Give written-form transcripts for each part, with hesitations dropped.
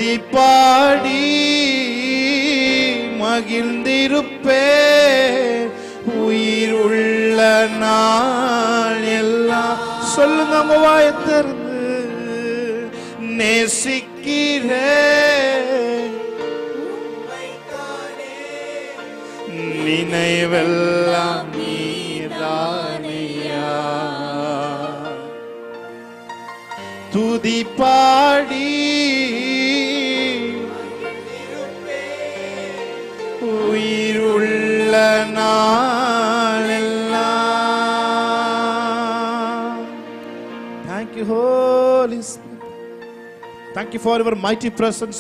துதி பாடி மகிழ்ந்திருப்பே உயிர் உள்ள நாள் எல்லாம். சொல்லுங்க உங்க வாயை திறந்து. நேசிக்கிறே நினைவெல்லாம் நீதானையா. துதி பாடி உயிர் உள்ள நாளெல்லாம். Thank you Holy Spirit. Thank you for your mighty presence.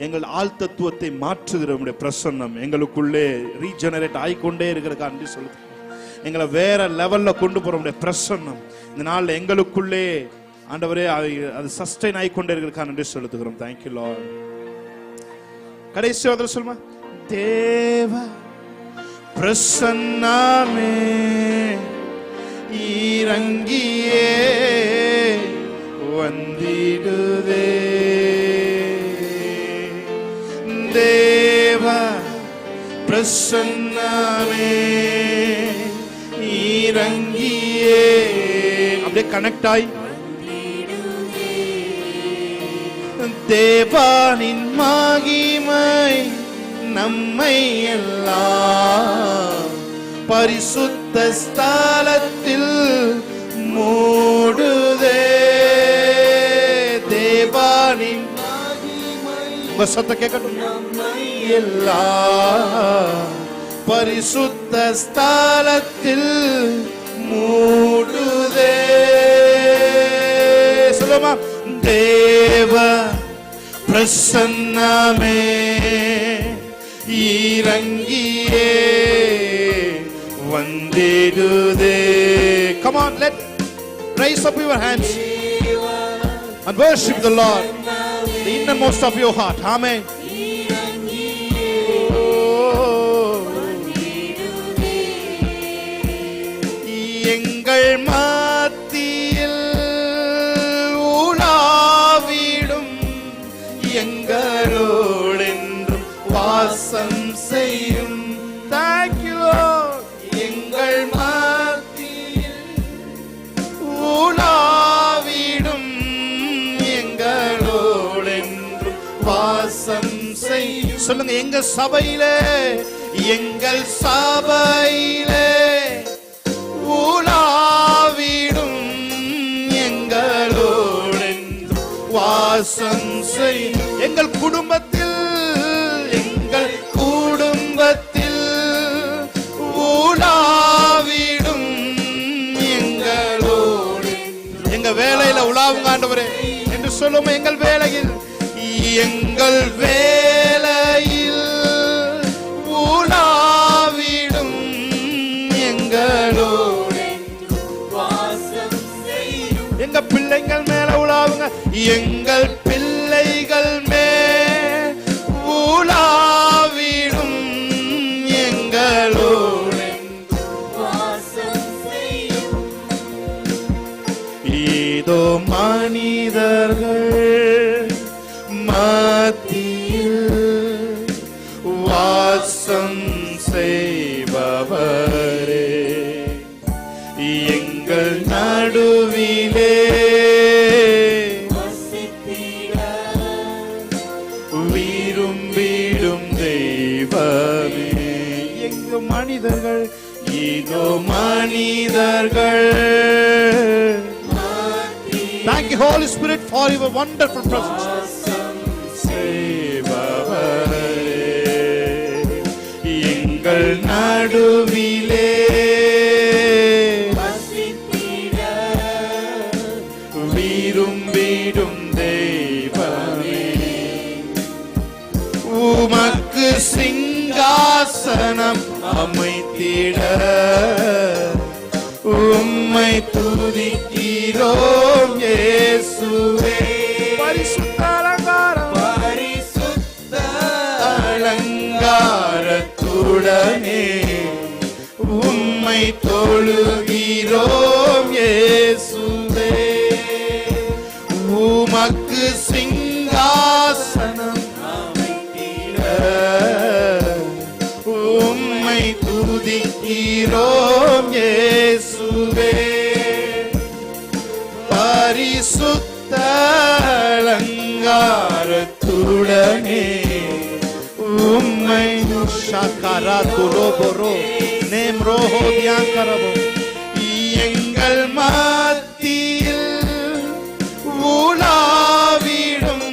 எங்கள் ஆள் தத்துவத்தை மாற்றுகிற உம்முடைய பிரசன்னம் எங்களுக்குள்ளே ரீஜெனரேட் ஆகிக்கொண்டே இருக்கிறதுக்காண்டி சொல்லுது. எங்களை வேற லெவல்ல கொண்டு போற உம்முடைய பிரசன்னம் இந்த நாள் எங்களுக்குள்ளே ஆண்டவரே அது சஸ்டெயின் ஆகிக்கொண்டே இருக்கிறதுக்காண்டி சொல்லுகிறோம். Thank you Lord. கடைசி வார்த்தை சொல்லுமா. தேவ பிரசன்னமே இறங்கியே வந்திடுதே. தேவ பிரசன்னமே இறங்கியே அப்படியே கனெக்ட் ஆகி தேவானின் மகிமை நம்மை எல்லாம் பரிசுத்த ஸ்தலத்தில் மூடுதே. தேவானின் உங்க சத்த கேட்கட்டும். நம்மை எல்லாம் பரிசுத்த ஸ்தலத்தில் மூடுதே. சொல்லுமா. தேவ பிரசன்னமே இறங்கியே வந்திடுதே. Come on, let raise up your hands and worship the Lord, the innermost of your heart. Amen. எங்கள் மத்தியில் உலாவிடும் எங்களோடென்றும் வாசம் செய்யும். Thank you Lord. எங்கள் மத்தியில் உலாவிடும் எங்களோடென்றும் வாசம் செய்யும். சொல்லுங்க. எங்க சபையிலே எங்கள் சபையிலே உலாவிடும் எங்களோடென்றும் வாசம் செய்யும். எங்கள் குடும்பத்தில் உலாவிடும் எங்களோடு. எங்க வேலையில உலாவுங்க ஆண்டவரே என்று சொல்லுவோம். எங்கள் வேலையில் உலாவிடும் எங்களோடு வாசம் செய்யும். எங்க பிள்ளைகள் மேல உலாவுங்க. எங்கள் பிள்ளைகள் மேல் உலாவிடும் எங்களோடு வாசம் செய்யும். இதோ மனிதர்கள் மத்தியில் வாசம் செய்பவரே எங்கள் நடுவிலே விரும்பிடும் தெய்வமே. எங்க மனிதர்கள் இதோ மனிதர்கள். Thank you Holy Spirit for your wonderful presence. எங்கள் நடுவிலே விரும்பிடும் தெய்வமே. உமக்கு சிங்காசனம் அமைத்திட உம்மை துதிக்கிறோம் இயேசுவே. பரிசுத்த அலங்காரத்துடனே உம்மை தொழுகிறோம் இயேசுவே. உமக்கு சிங்க சிங்காசனம் அமைத்திட உம்மை துதிக்கிறோம் இயேசுவே. பரிசுத்த அலங்காரத்துடனே உம்மை ஷாக்கரா துலோபரோ நேம்ரோஹோ தியாங்கரவோ எங்கள் மத்தியில் உலாவிடும்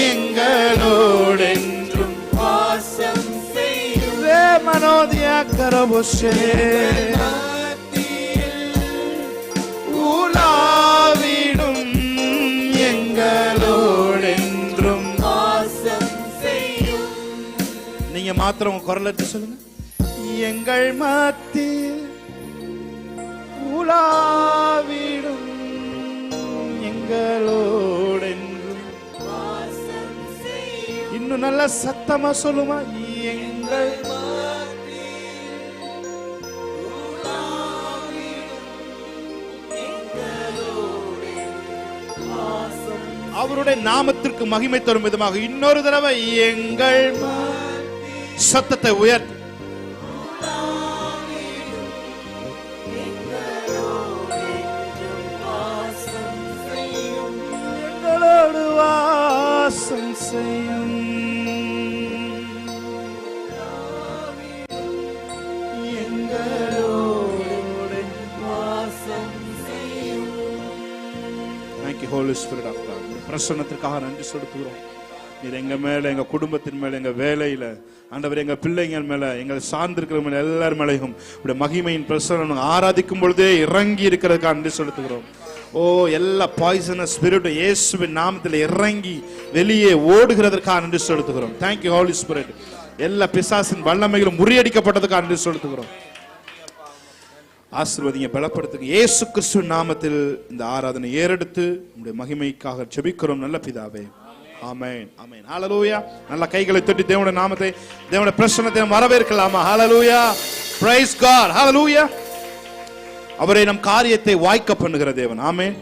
எங்களோடென்றும் வாசம் செய்யும் மனோதியாக்கரவோஷே உலாவிடும் எங்களோடென்றும் வாசம் செய்யும். நீங்க மாத்திரம் உங்க குரல் எடுத்து சொல்லுங்க. எங்கள் மத்தியில் உலாவிடும் எங்களோடென்றும் வாசம் செய்யும். இன்னும் நல்ல சத்தமா சொல்லுமா. எங்கள் அவருடைய நாமத்திற்கு மகிமை தரும் விதமாக இன்னொரு தடவை எங்கள் சத்தத்தை உயர்த்தி எங்களோடு வாசம் செய்யும். எங்களோடு வாசம் செய்யும். Thank you Holy Spirit of God. பிரசன்னத்திற்காக நன்றி செலுத்துகிறோம். நீர் எங்க மேல, எங்க குடும்பத்தின் மேல, எங்க வேலையில, ஆண்டவர் எங்க பிள்ளைங்கள் மேல, எங்கள் சார்ந்திருக்கிற மேல எல்லார் மேலையும் மகிமையின் பிரசன்னம் ஆராதிக்கும் பொழுதே இறங்கி இருக்கிறதுக்காக நன்றி செலுத்துகிறோம். ஓ, எல்லா பாய்சனஸ் ஸ்பிரிட் இயேசுவின் நாமத்தில் இறங்கி வெளியே ஓடுகிறதற்காக நன்றி செலுத்துகிறோம். Thank you Holy Spirit. எல்லா பிசாசின் வல்லமைகளும் முறியடிக்கப்பட்டதுக்காக நன்றி செலுத்துகிறோம். ஆசீர்வதிங்க, பலப்படுத்துங்க. இயேசு கிறிஸ்துவின் நாமத்தில் இந்த ஆராதனை ஏறெடுத்து உம்முடைய மகிமைக்காக ஜெபிக்கிறோம் நல்ல பிதாவே. ஆமென், ஆமென். ஹalleluya. நல்ல கைகளை தட்டி தேவனுடைய நாமத்தை, தேவனுடைய பிரசன்னத்தை வரவேற்கலாமா? ஹalleluya. Praise God. ஹalleluya. அவரே நம் காரியத்தை வாய்க்க பண்ணுகிற தேவன். ஆமென்.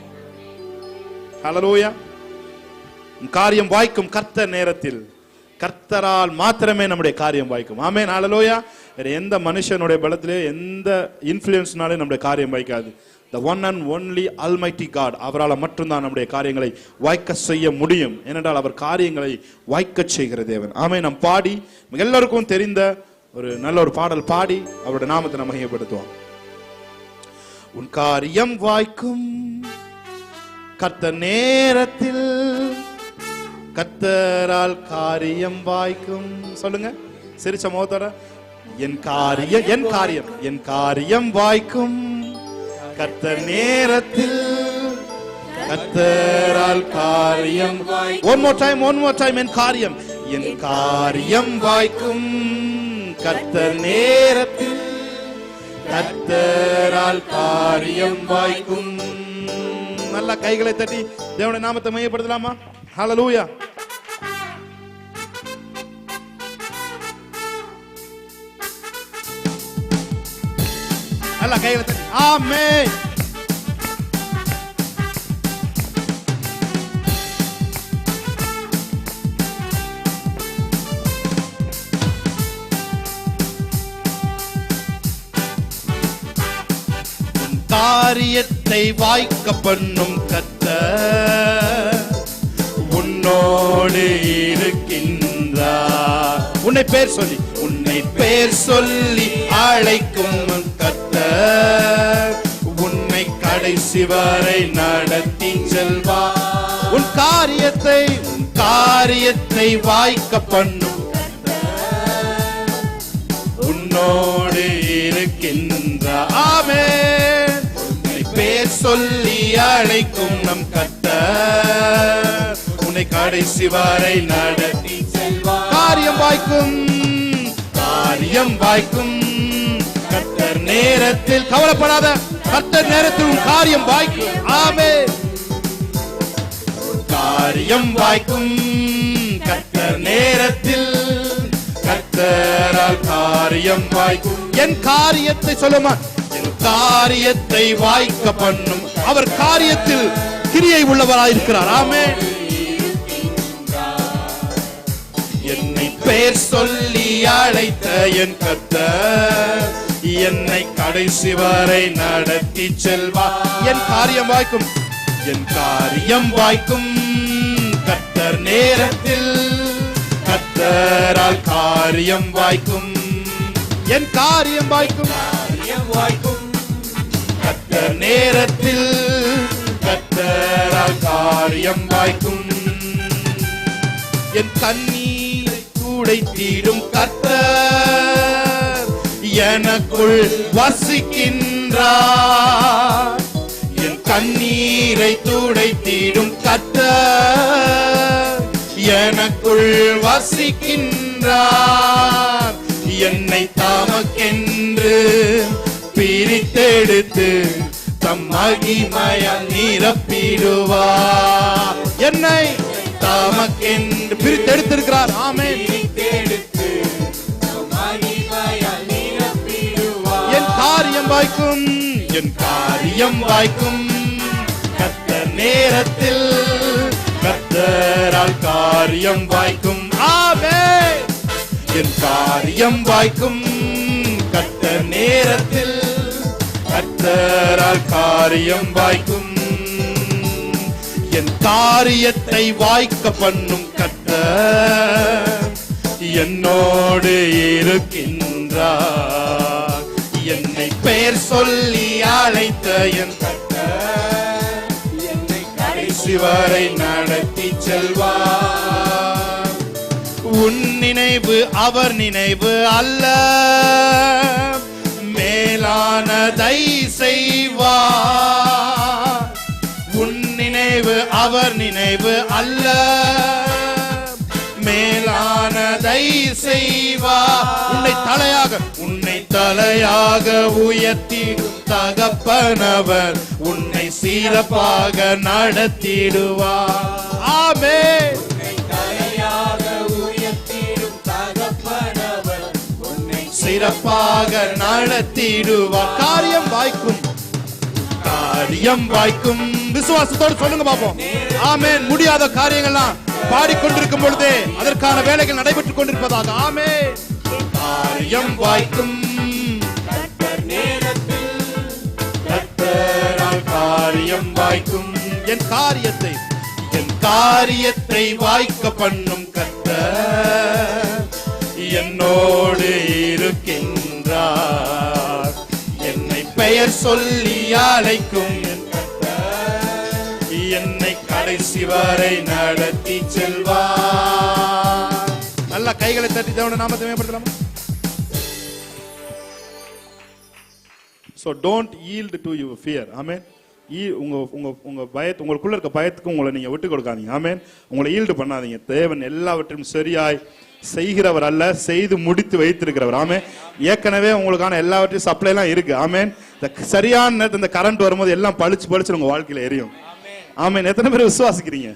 ஹalleluya. காரியம் வாய்க்கும் கர்த்தர் நேரத்தில், கர்த்தரால் மாத்திரமே நம்முடைய காரியம் வாய்க்கும். ஆமென். ஹalleluya. வேற எந்த மனுஷனுடைய பலத்திலே, எந்த இன்ஃப்ளூயன்ஸ்னாலே நம்முடைய காரியம் வாய்க்காது. The one and only Almighty God, அவரால் மட்டும்தான் நம்முடைய காரியங்களை வாய்க்க செய்ய முடியும். ஏனென்றால் அவர் காரியங்களை வாய்க்க செய்கிற தேவன். ஆமென். நாம் பாடி எல்லாருக்கும் தெரிந்த ஒரு நல்ல ஒரு பாடல் பாடி அவருடைய நாமத்தை நம்ம மகிமைப்படுத்துவோம். உன் காரியம் வாய்க்கும் கர்த்தர் நேரத்தில், கர்த்தரால் காரியம் வாய்க்கும். சொல்லுங்க சிரிச்ச முகத்தோட. என் காரியம் வாய்க்கும் கர்த்தர் நேரத்தில், கர்த்தரால் காரியம். one more time. என் காரியம் வாய்க்கும் கர்த்தர் நேரத்தில், கர்த்தரால் காரியம் வாய்க்கும். நல்ல கைகளை தட்டி தேவனுடைய நாமத்தை மையப்படுத்தலாமா? ஹalleluya. நல்ல கைகளை தட்டி. ஆமென். காரியத்தை வாய்க்க பண்ணும் கர்த்தர் உன்னோடு இருக்கின்றார். உன்னை பேர் சொல்லி அழைக்கும் கர்த்தர் உன்னை கடைசி வரை நடத்தி செல்வார். உன் காரியத்தை வாய்க்க பண்ணும் உன்னோடு இருக்கின்றார். ஆமென். பேர் சொல்லி அழைக்கும் நம் கர்த்தர் உன்னை கடைசி வரை நடத்தி செல்வார். காரியம் வாய்க்கும் கர்த்தர் நேரத்தில். கவலைப்படாத, கர்த்தர் நேரத்தில் உன் காரியம் வாய்க்கும். ஆமென். காரியம் வாய்க்கும் கர்த்தர் நேரத்தில், கர்த்தரால் காரியம் வாய்க்கும். என் காரியத்தை சொல்லுமா, என் காரியத்தை வாய்க்க பண்ணும். அவர் காரியத்தில் கிரியை உள்ளவராயிருக்கிறார். ஆமென். பெயர் சொல்லி அழைத்த என் கர்த்தர் என்னை கடைசி வரை நடத்தி செல்வா. என் காரியம் வாய்க்கும், என் காரியம் வாய்க்கும் கர்த்தர் நேரத்தில், கர்த்தரால் காரியம் வாய்க்கும், என் காரியம் வாய்க்கும், காரியம் வாய்க்கும் கர்த்தர் நேரத்தில், கர்த்தரால் காரியம் வாய்க்கும். என் கண்ணீரை துடைத்திடும் கர்த்தர் எனக்குள் வசிக்கின்றார். என் கண்ணீரை துடைத்திடும் கர்த்தர் எனக்குள் வசிக்கின்றார். என்னை தமக்கென்று பிரித்தெடுத்து தம் மகிமையால் நிரப்பிடுவார். என்னை தமக்கென்று பிரித்தெடுத்திருக்கிறார். ஆமென். என் காரியம் வாய்க்கும், என் காரியம் வாய்க்கும் கர்த்தர் நேரத்தில், கர்த்தரால் காரியம் வாய்க்கும். ஆமென். என் காரியம் வாய்க்கும் கர்த்தர் நேரத்தில், கர்த்தரால் காரியம் வாய்க்கும். என் காரியத்தை வாய்க்க பண்ணும் கர்த்தர் என்னோடு இருக்கின்றார். என்னை பெயர் சொல்லி அழைத்த என் கர்த்தர் என்னை கடைசி வரை நடத்தி செல்வார். உன் நினைவு அவர் நினைவு அல்ல, மேலானதை செய்வார். உன் நினைவு அவர் நினைவு அல்ல, மேலானதை செய்வார். உன்னை தலையாக உயர்த்திடும் தகப்பனவர் உன்னை சிறப்பாக நடத்திடுவார். ஆமென். சிறப்பாக நடத்திடுவார். காரியம் வாய்க்கும், காரியம் வாய்க்கும். விசுவாசத்தோடு சொல்லுங்க பாப்போம். ஆமென். முடியாத காரியங்கள்லாம் பாடிக்கொண்டிருக்கும் பொழுதே அதற்கான வேலைகள் நடைபெற்றுக் கொண்டிருப்பதாக. ஆமென். காரியம் வாய்க்கும் கர்த்தரால் காரியம் வாய்க்கும். என் காரியத்தை வாய்க்க பண்ணும் கர்த்தர் என்னோடு இருக்கின்றார். என்னை பெயர் சொல்லி அழைக்கும் என்னை கடைசி வரை நடத்தி செல்வார். நல்ல கைகளை தட்டி தேவனுடைய நாமத்தை மேம்படுத்தலாமா? So don't yield to your fear. Amen. உங்க பயத்து, உங்களுக்குள்ள இருக்க பயத்துக்கு உங்களை நீங்க விட்டு கொடுக்காதீங்க. ஆமென். உங்களை ஈல்டு பண்ணாதீங்க. தேவன் எல்லாவற்றையும் சரியாய் செய்கிறவர் அல்ல, செய்து முடித்து வைத்திருக்கிறவர். ஆமென். ஏற்கனவே உங்களுக்கான எல்லாவற்றையும் சப்ளை எல்லாம் இருக்கு. ஆமென். சரியான நேரத்தில் இந்த கரண்ட் வரும்போது எல்லாம் பளிச்சு உங்க வாழ்க்கையில எரியும். ஆமென். எத்தனை பேர் விசுவாசிக்கிறீங்க?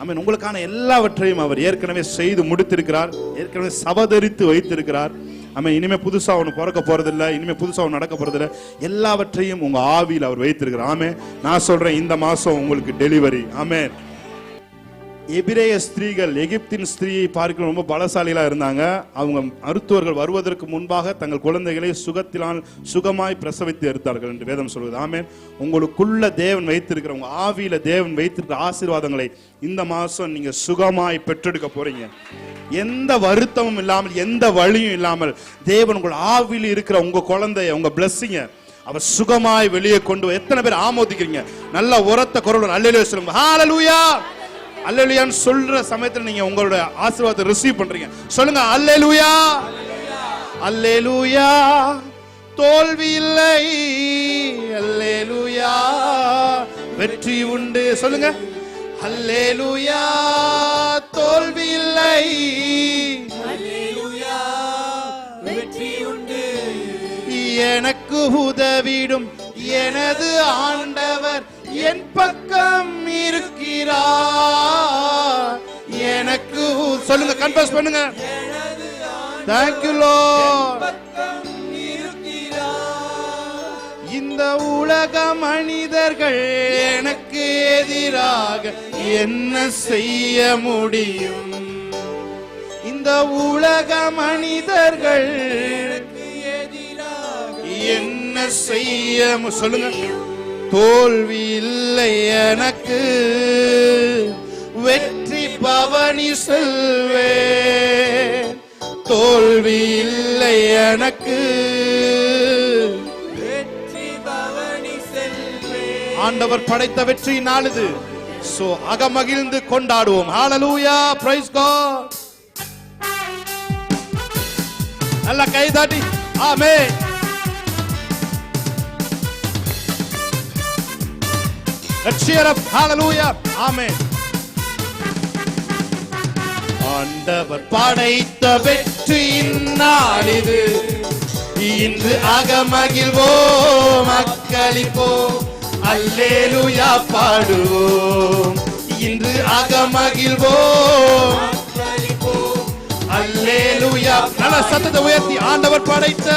ஆமென். உங்களுக்கான எல்லாவற்றையும் அவர் ஏற்கனவே செய்து முடித்திருக்கிறார், ஏற்கனவே சபதரித்து வைத்திருக்கிறார். ஆமென். இனிமே புதுசா ஒன்று பிறக்க போறதில்லை, இனிமே புதுசா ஒன்று நடக்க போறதில்லை. எல்லாவற்றையும் உங்க ஆவியில் அவர் வைத்திருக்கிறார். ஆமென். நான் சொல்றேன், இந்த மாசம் உங்களுக்கு டெலிவரி. ஆமென். எபிரேய ஸ்திரீகள் எகிப்தின் ஸ்திரீயை பார்க்க ரொம்ப பலசாலிகளா இருந்தாங்க. அவங்க மருத்துவர்கள் வருவதற்கு முன்பாக தங்கள் குழந்தைகளை சுகமாய் பிரசவித்து எடுத்தார்கள் என்று வேதம் சொல்வது. ஆமென். உங்களுக்குள்ள தேவன் வைத்திருக்கிற, உங்க ஆவியில தேவன் வைத்திருக்கிற ஆசீர்வாதங்களை இந்த மாசம் நீங்க சுகமாய் பெற்றெடுக்க போறீங்க. எந்த வருத்தமும் இல்லாமல், எந்த வழியும் இல்லாமல் தேவன் உங்கள் ஆவியில் இருக்கிற உங்க குழந்தைய, உங்க பிளஸ்ஸிங்க அவர் சுகமாய் வெளியே கொண்டு. எத்தனை பேர் ஆமோதிக்கிறீங்க? நல்ல உரத்த குரல் அல்லேலூயா சொல்லுங்க. ஹalleluya. அல்லேலூயான்னு சொல்ற சமயத்துல நீங்க உங்களோட ஆசீர்வாதத்தை ரிசீவ் பண்றீங்க. சொல்லுங்க அல்லேலூயா. அல்லேலூயா. தோல்வி இல்லை, அல்லேலூயா. வெற்றி உண்டு. சொல்லுங்க அல்லேலூயா. தோல்வி இல்லை, அல்லேலூயா. வெற்றி உண்டு. எனக்கு உதவிடும் எனது ஆண்டவர் என் பக்கம் இருக்கிறார். எனக்கு சொல்லுங்க, கன்ஃபஸ் பண்ணுங்க. Thank you Lord. இந்த உலக மனிதர்கள் எனக்கு எதிராக என்ன செய்ய முடியும்? இந்த இந்த உலக மனிதர்கள் என்ன செய்ய சொல்லுங்க. தோல்வி இல்லை எனக்கு, வெற்றி பவனி செல்வே. தோல்வி இல்லை எனக்கு, வெற்றி பவனி செல்வே. ஆண்டவர் படைத்த வெற்றி நாளுது. சோ அகமகிழ்ந்து கொண்டாடுவோம். ஹalleluya, praise God. நல்ல கைதட்டி ஆமென். Let's cheer up. Hallelujah. Amen. ஆண்டவர் படைத்த வெற்றியின் நாளிது, இன்று அகமகிழ்வோம் அக்களிப்போம், அல்லேலூயா பாடுவோம். இன்று அகமகிழ்வோம் அக்களிப்போம், அல்லேலூயா. நல்ல சத்தத்தை உயர்த்தி ஆண்டவர் படைத்த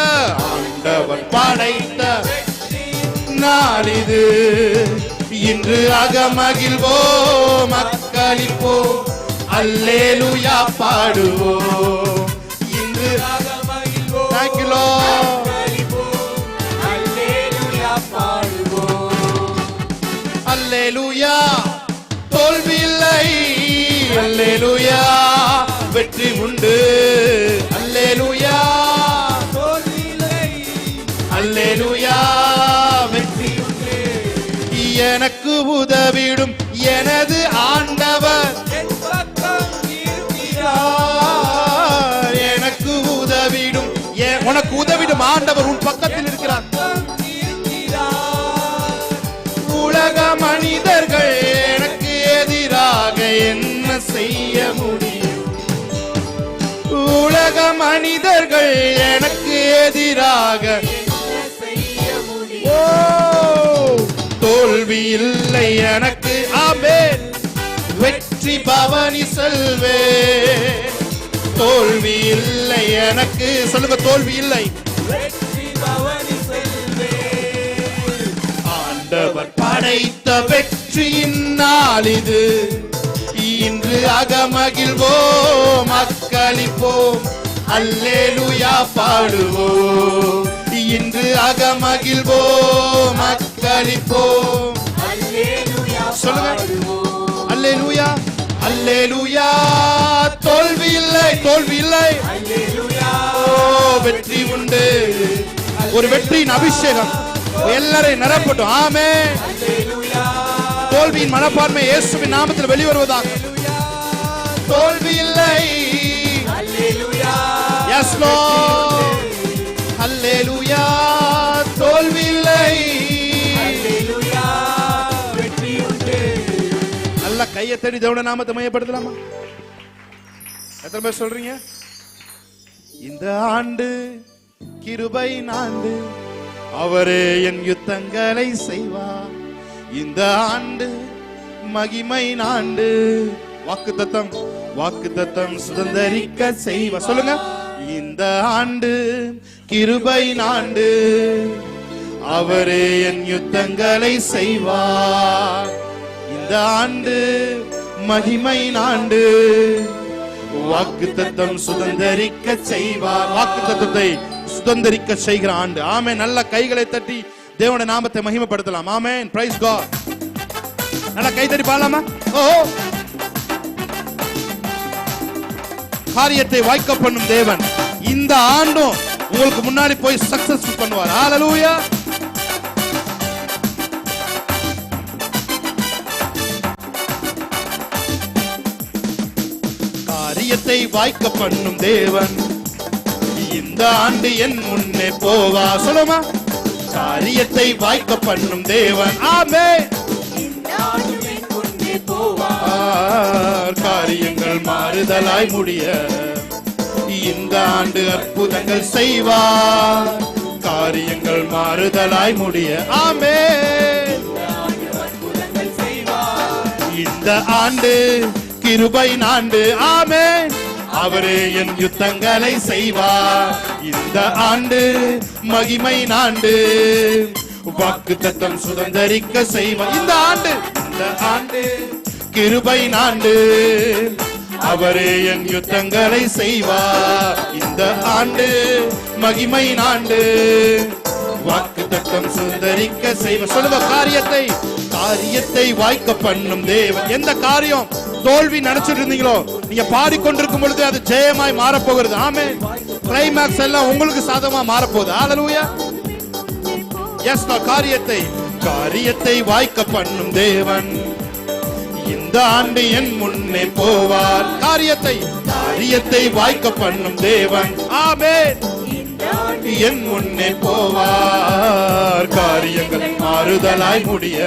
நாளிது, இன்று அகமகிழ்வோம் அக்களிப்போம், அல்லேலூயா பாடுவோம். இன்று அகமகிழ்வோம், thank you Lord, அல்லேலூயா பாடுவோம். அல்லேலூயா, தோல்வி இல்லை, அல்லேலூயா, வெற்றி உண்டு. அல்லேலூயா, தோல்வி இல்லை, அல்லேலூயா, வெற்றி உண்டு. எனக்கு உதவிடும் எனது ஆண்டவர் எனக்கு உதவிடும், உனக்கு உதவிடும் ஆண்டவர் உன் பக்கத்தில் இருக்கிறார். உலக மனிதர்கள் எனக்கு எதிராக என்ன செய்ய முடியும்? உலக மனிதர்கள் எனக்கு எதிராக ஓ, தோல்வி இல்லை எனக்கு, ஆமென், வெற்றி பவனி செல்வே. தோல்வி இல்லை எனக்கு, சொல்லுங்க, தோல்வி இல்லை, வெற்றி பவனி செல்வே. ஆண்டவர் படைத்த வெற்றியின் நாளிது, இன்று அகமகிழ்வோம் அக்களிப்போம், அல்லேலூயா பாடுவோம். இன்று அகமகிழ்வோம் அக்களிப்போம், சொல்லுங்க, அல்லேலூயா, அல்லேலூயா. தோல்வி இல்லை, தோல்வி இல்லை, ஓ, வெற்றி உண்டு. ஒரு வெற்றியின் அபிஷேகம் எல்லாரையும் நிரப்பட்டும். ஆமென். தோல்வியின் மனப்பான்மை இயேசுவின் நாமத்தில் வெளிவருவதாக. தோல்வி இல்லை, எஸ் லார்ட், அல்லேலூயா. தோல்வி இல்லை, வெற்றி உண்டு. நல்ல கையை தட்டி தேவனுடைய நாமத்தை மையப்படுத்தலாமா? எத்தனை பேர் சொல்றீங்க? இந்த ஆண்டு கிருபை ஆண்டு, அவரே என் யுத்தங்களை செய்வார். இந்த ஆண்டு மகிமை ஆண்டு, வாக்குத்தத்தம் சுதந்தரிக்க செய்வார். சொல்லுங்க, இந்த ஆண்டு கிருபை ஆண்டு, அவரே என் யுத்தங்களை செய்வார். இந்த ஆண்டு மகிமை ஆண்டு, வாக்குத்தத்தம் சுதந்தரிக்க செய்வார். வாக்குத்தத்தத்தை சுதந்தரிக்க செய்கிற ஆண்டு. ஆமென். நல்ல கைகளை தட்டி தேவனுடைய நாமத்தை மகிமைப்படுத்தலாம். ஆமென். Price God. நல்ல கை தட்டி பாடலாமா? ஓ, காரியத்தை வாய்க்க பண்ணும் தேவன் இந்த ஆண்டும் உங்களுக்கு முன்னாடி போய் சக்சஸ்ஃபுல் பண்ணுவார். ஹalleluya. காரியத்தை வாய்க்க பண்ணும் தேவன் இந்த ஆண்டு என் முன்னே போவா. சொல்லுமா, காரியத்தை வாய்க்க பண்ணும் தேவன். ஆமென். இந்த ஆண்டு என் முன்னே போவார். காரியங்கள் மாறுதலாய் முடிய இந்த ஆண்டு அற்புதங்கள் செய்வார். காரியங்கள் மாறுதலாய் முடிய. ஆமென். இந்த ஆண்டு கிருபை ஆண்டு. ஆமென். அவரே என் யுத்தங்களை செய்வார். இந்த ஆண்டு மகிமை ஆண்டு, வாக்குத்தத்தம் சுதந்தரிக்க செய்வார். இந்த ஆண்டு கிருபை ஆண்டு, அவரே என் யுத்தங்களை செய்வார். இந்த ஆண்டு மகிமை ஆண்டு, வாக்குத்தத்தம் சுதந்தரிக்க செய்வார். சொல்லுங்க, காரியத்தை வாய்க்க பண்ணும் தேவன். எந்த காரியம் தோல்வி நினைச்சிட்டு இருந்தீங்களோ, நீங்க பாடிக்கொண்டிருக்கும் பொழுது அது ஜெயமாய் மாறப்போகிறது. ஆமென். கிளைமாக்ஸ் எல்லாம் உங்களுக்கு சாதகமா மாறப்போகுது. ஹல்லேலூயா. எஸ், காரியத்தை வாய்க்க பண்ணும் தேவன். இந்த ஆண்டு என் முன்னே போவார். காரியத்தை வாய்க்க பண்ணும் தேவன். ஆமென். என் முன்னே போவார். காரியங்கள் மாறுதலாய் முடிய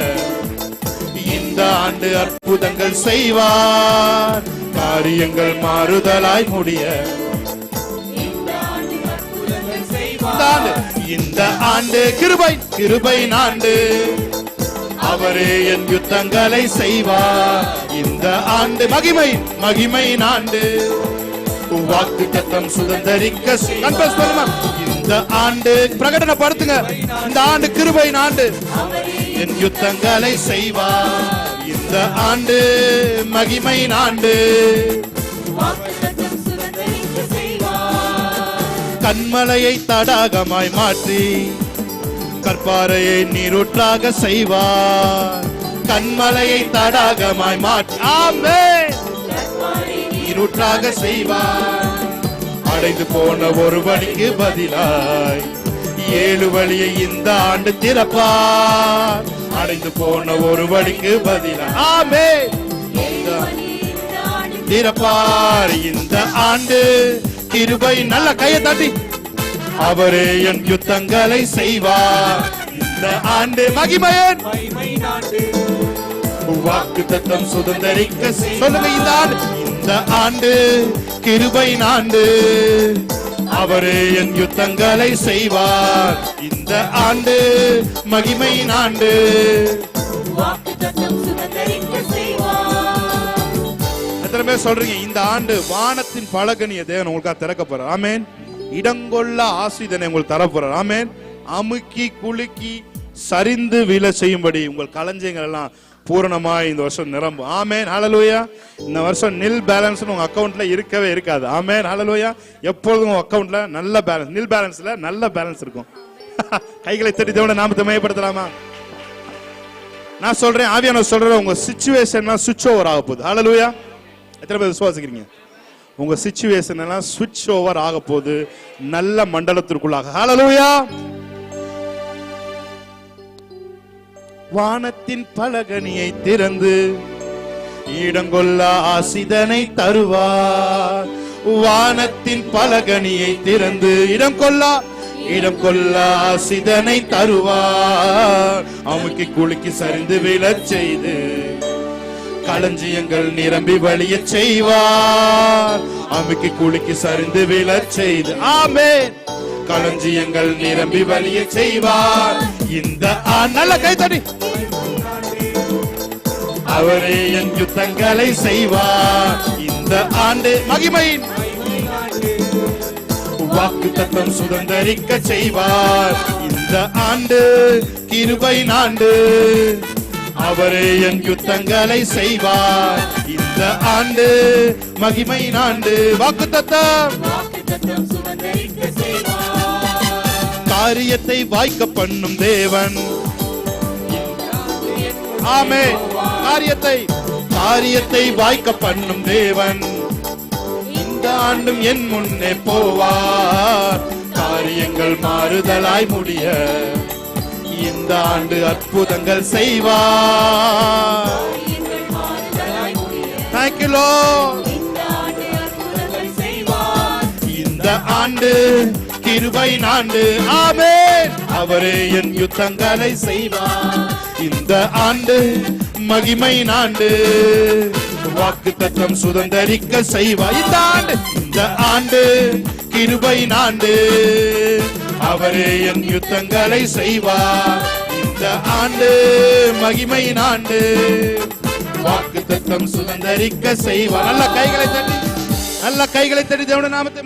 இந்த ஆண்டு அற்புதங்கள் செய்வார். காரியங்கள் மாறுதலாய் முடிய இந்த ஆண்டு கிருபை ஆண்டு, அவரே என் யுத்தங்களை செய்வார். இந்த ஆண்டு மகிமை ஆண்டு, வாக்குத்தத்தம் சுதந்தரிக்க. இந்த ஆண்டு பிரகடனப்படுத்துங்க, இந்த ஆண்டு கிருபை ஆண்டு, என் யுத்தங்களை செய்வார். இந்த ஆண்டு மகிமை ஆண்டு, கண்மலையை தடாகமாய் மாற்றி கற்பாறையை நீரூற்றாக செய்வார். கண்மலையை தடாகமாய் மாற்றி, ஆமென், நீரூற்றாக செய்வார். அடைந்து போன ஒரு வழிக்கு பதிலாய் 7 வழியை இந்த ஆண்டு திறப்பார். அடைந்து போன ஒரு வழிக்கு பதிலாய், ஆமென், திறப்பார். இந்த ஆண்டு கிருபை. நல்ல கையை தட்டி, அவரே என் யுத்தங்களை செய்வார். இந்த ஆண்டு மகிமை ஆண்டு, வாக்குத்தத்தம் சுதந்தரிக்க. சொல்லுங்க, இந்த ஆண்டு கிருபை ஆண்டு, அவரே என் யுத்தங்களை செய்வார். இந்த ஆண்டு மகிமை ஆண்டு, எத்தனை பேர் சொல்றீங்க இந்த ஆண்டு வானத்தின் பலகனிய தேவன் உங்களுக்காக திறக்க போறார். ஆமென். இடங்கொள்ள ஆசீதனை உங்களுக்கு தரப்போறார். ஆமென். அமுக்கி குலுக்கி சரிந்து விழ செய்யும்படி உங்கள் களஞ்சியங்கள் எல்லாம் பூரணமாய் இந்த வருஷம் நிரம்பும். ஆமென். ஹல்லேலூயா. இந்த வருஷம் நில் பேலன்ஸ் உங்க அக்கவுண்ட்ல இருக்கவே இருக்காது. ஆமென். ஹல்லேலூயா. எப்பொழுதும் உங்க அக்கவுண்ட்ல நல்ல பேலன்ஸ், நில் பேலன்ஸ்ல நல்ல பேலன்ஸ் இருக்கும். கைகளை தட்டி தேவனுடைய நாமத்தை மகிமைப்படுத்தலாமா? நான் சொல்றேன், ஆவியானவர் சொல்றேன், உங்க சிச்சுவேஷன்லாம் சுவிட்ச் ஓவர் ஆக போகுது. ஹல்லேலூயா. எத்தனை பேர் விசுவாசிக்கிறீங்க? உங்க சிச்சுவேஷன் எல்லாம் சுவிட்ச் ஓவர் ஆக போகுது நல்ல மண்டலத்திற்குள்ளாக. ஹல்லேலூயா. வானத்தின் பலகனியை திறந்து இடங்கொள்ள ஆசிதனை தருவார். வானத்தின் பலகனியை திறந்து இடம் கொள்ள ஆசிதனை தருவார். அமுக்கி குலுக்கி சரிந்து விழச் செய்து களஞ்சியங்கள் நிரம்பி வழிய செய்வார். அமுக்கி குலுக்கி சரிந்து விழச் செய்து, ஆமென், களஞ்சியங்கள் நிரம்பி வழிய செய்வார். இந்த நல்ல கைத்தடி, அவரே என் யுத்தங்களை செய்வார். இந்த ஆண்டு மகிமையின் வாக்குத்தத்தம் சுதந்தரிக்க செய்வார். இந்த ஆண்டு கிருபை ஆண்டு, அவரே என் யுத்தங்களை செய்வார். இந்த ஆண்டு மகிமை ஆண்டு, வாக்குத்தத்தம் காரியத்தை வாய்க்க பண்ணும் தேவன். ஆமென். காரியத்தை வாய்க்க பண்ணும் தேவன். இந்த ஆண்டும் என் முன்னே போவார். காரியங்கள் மாறுதலாய் முடிய இந்த ஆண்டு அற்புதங்கள் செய்வார். Thank you Lord. இந்த ஆண்டு கிருபை ஆண்டு, ஆமென், அவரே என் யுத்தங்களை செய்வார். இந்த ஆண்டு மகிமை ஆண்டு, வாக்குத்தத்தம் சுதந்தரிக்க செய்வார். இந்த ஆண்டு கிருபை ஆண்டு, அவரே என் யுத்தங்களை செய்வார். இந்த ஆண்டு மகிமை ஆண்டு, வாக்குத்தத்தம் சுதந்தரிக்க செய்வார். நல்ல கைகளை தட்டி தேவனுடைய நாமத்தை